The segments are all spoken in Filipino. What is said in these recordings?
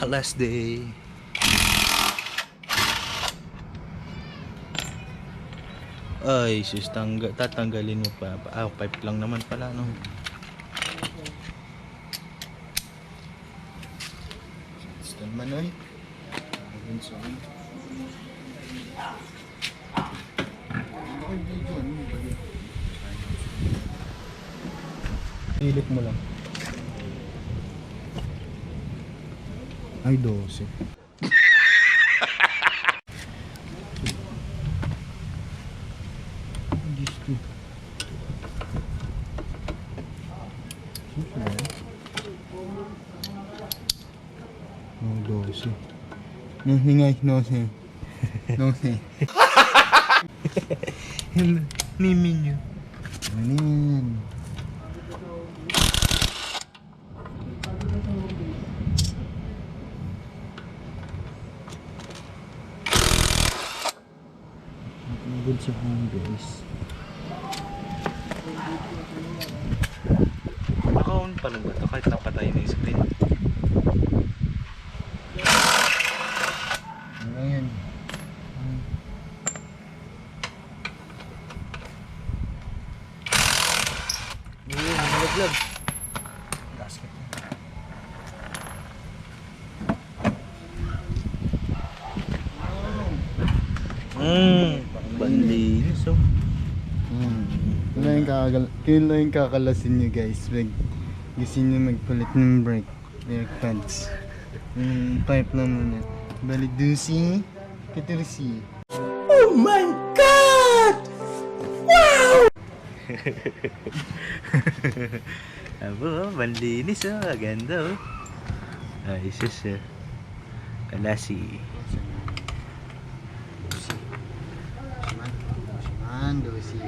Last day. Ay, sus, tatanggalin mo pa. Pipe lang naman pala, no? Stand manoy. Pilit mo lang. Ay, 12. Gusto. Oh, 12. No, hingay, no, say. No, say. Nimin nyo. Ano yan? Good sa home base. Naka-on pa lang ba ito kahit napatay na yung screen? Ano yan? Nalaglag. Gasket. Bandinis oh. Kailan yung kakalasin nyo guys. Gusto nyo magpalit ng brake pads. Pipe lang muna. Balik dusi. Katersi. Oh my God! Wow! Abo, bandinis oh. Ganda oh. Ay, sus oh. Kalasi. Dusi.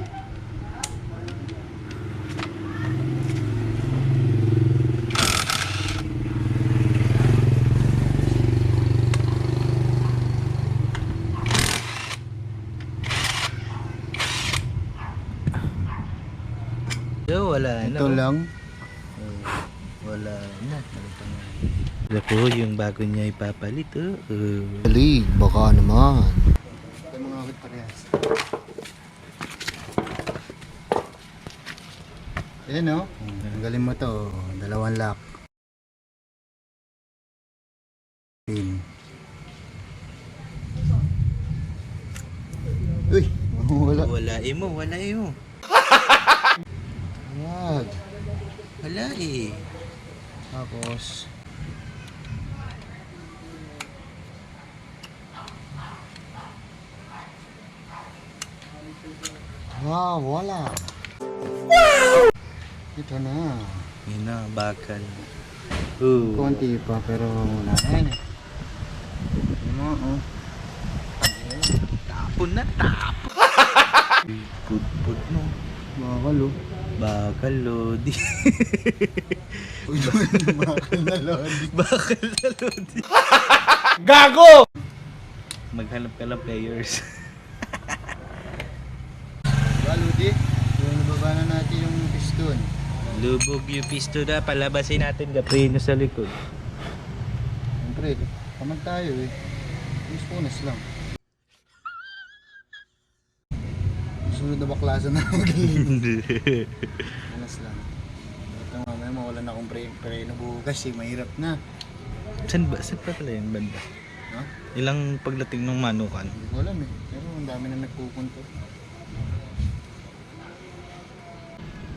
So, wala na. Ito lang. Wala na. Wala po yung bago niya ipapalit. Dali, baka naman. Ito mga akit parehas. Ayan o. Tanggalin mo to. 2 lock. Pin. Uy! Wala. Walain mo. Wag. Wala eh. Tapos. Wow, wala. Wow! Ito na. Yun na, bakal. Konti pa pero wala na yan eh. Ano, oh. Tapon na, tapon. Pud no. Bakal oh. Bakal lodi. Uy, bakal na lodi. Bakal na lodi. Gago! Maghanap ka ng players. Lodi, yung nababa na natin yung piston. Lubog yung pisto na, palabasin natin gaprino sa likod. Siyempre, kamag tayo eh. Yung punas lang. Sunod na baklasan na magaling. Punas lang. Ito mamaya mawala na akong preno bukas eh. Mahirap na. Saan pa pala yung banda? No? Ilang pagdating ng manukan? Hindi ko alam eh. Pero ang dami na nagpupunto.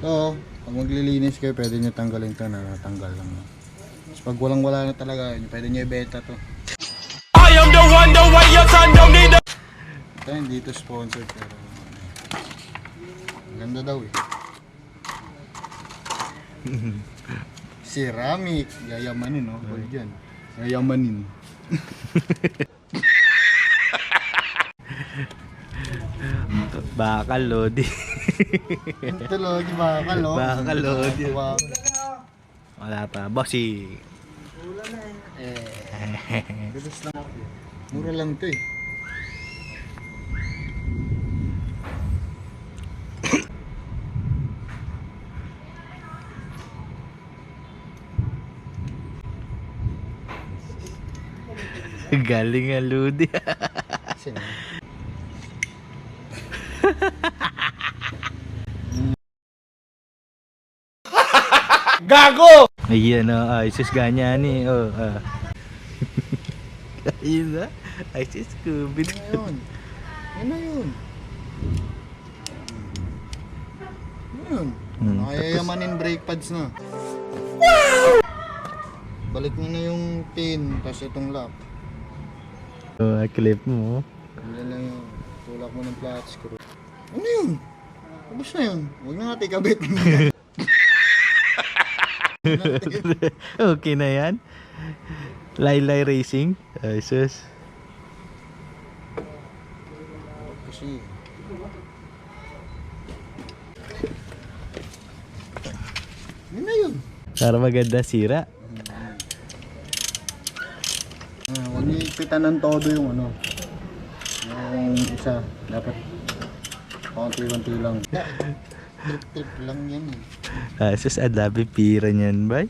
So, pag maglilinis kayo, pwede nyo tanggalin ito na natanggal lang. Tapos pag walang wala na talaga, pwede nyo ibenta to. I am the one, the way your son don't need a... Ito hindi ito sponsored pero ganda daw eh. Ceramic, yayamanin no? Gold yan. Yayamanin. Bakal lodi. Ito lodi bakal no? Bakal lodi. Bakal. Wala pa. Bossy. Gatas lang. Mura lang to eh. Galing nga, Ludi. Sino? Gago! Ayan o, ay sus ganyan eh. Oh, ayun na. Ay sus Scooby. Yun. Yun na yun. Yun. Nakayayamanin brake pads na. Balik mo na yung pin, tapos itong lock. Oh, clip mo. Yan lang yun. Tulak mo ng flat screw. Ano yun? Tapos na yun. Huwag na natin ikabit. Okay na yan. Laylay Racing. Ay sus. Kasi yun na yun. Para maganda sira. Huwag niyo ipitan ng todo yung ano. Yung isa. Dapat konti-konti lang. Trip lang yan eh. Sus adabi pira niyan bay.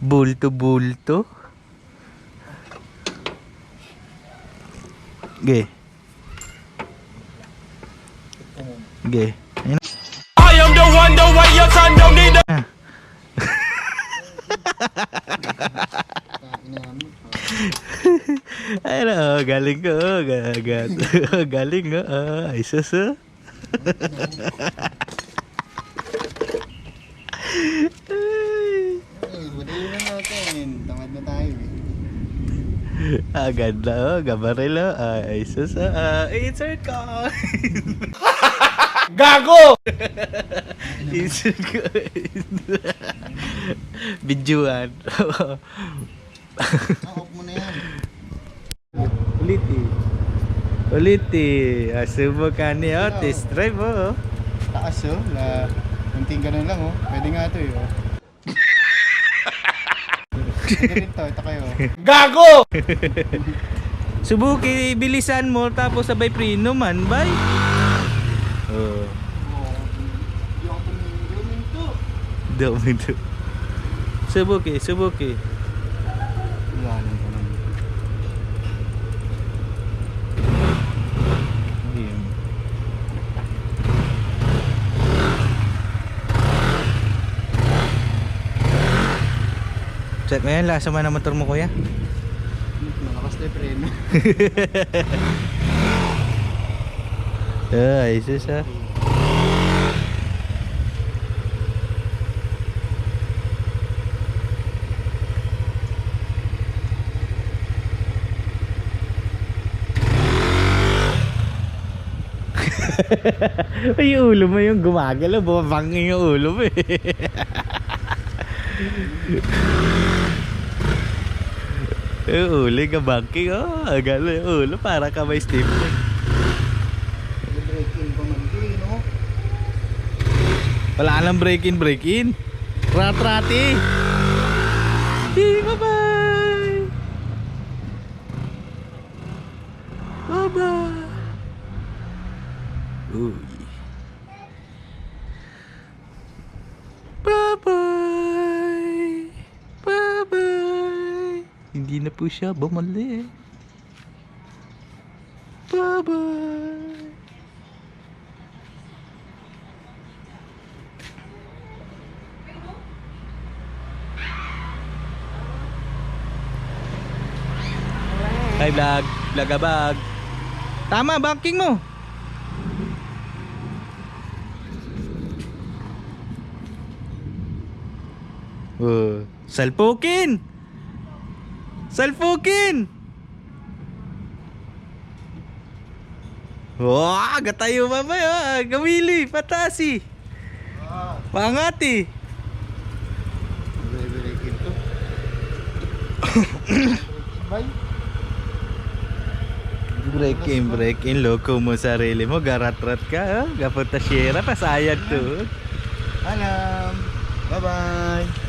Bulto. Ge. Ge. Ayun. I am the one, the way your son don't need a Ayun oh, galing ko. Galing ko. Ay sus. Madali na natin. Tamad na tayo eh. Ganda oh, gabaril oh. Ay sus. It's our car. Gago! It's our car. Bidyuan. Off mo na yan. Uliti. Subukan niyo. Test drive oh. Taas oh. Kunting ganun lang oh. Pwede nga ito eh oh. Ganito, ito kayo. Gago! Subuki, bilisan mo tapos sabay preno man, bay. Oh. Dito. Subuki. Iwanan ko lang. Ayun. Check mo yan, lasa man ang motor mo kuya. Malakas na yung preno. Ay, sus ah. Ay, yung ulo mo yung gumagalaw, bumabangin yung ulo mo eh. Yung ulo ka banking, oh, galo yung ulo para ka may steam. Break-in pa man ito eh, no? Wala lang break-in. Rat-rati. Bye-bye. Bye-bye. Uy. Bye-bye. Bye-bye. Hindi na po siya bumalik. Bye-bye. Hi vlog, vlogabag. Tama, banking mo. Salpukin. Wah, gatayo mamaya. Gawili, patasi. Pangati. Break-in to. Bye. Break in, loko mo sarili mo, garat-rat ka, gapunta siyera, pasayag to. Alam. Bye-bye.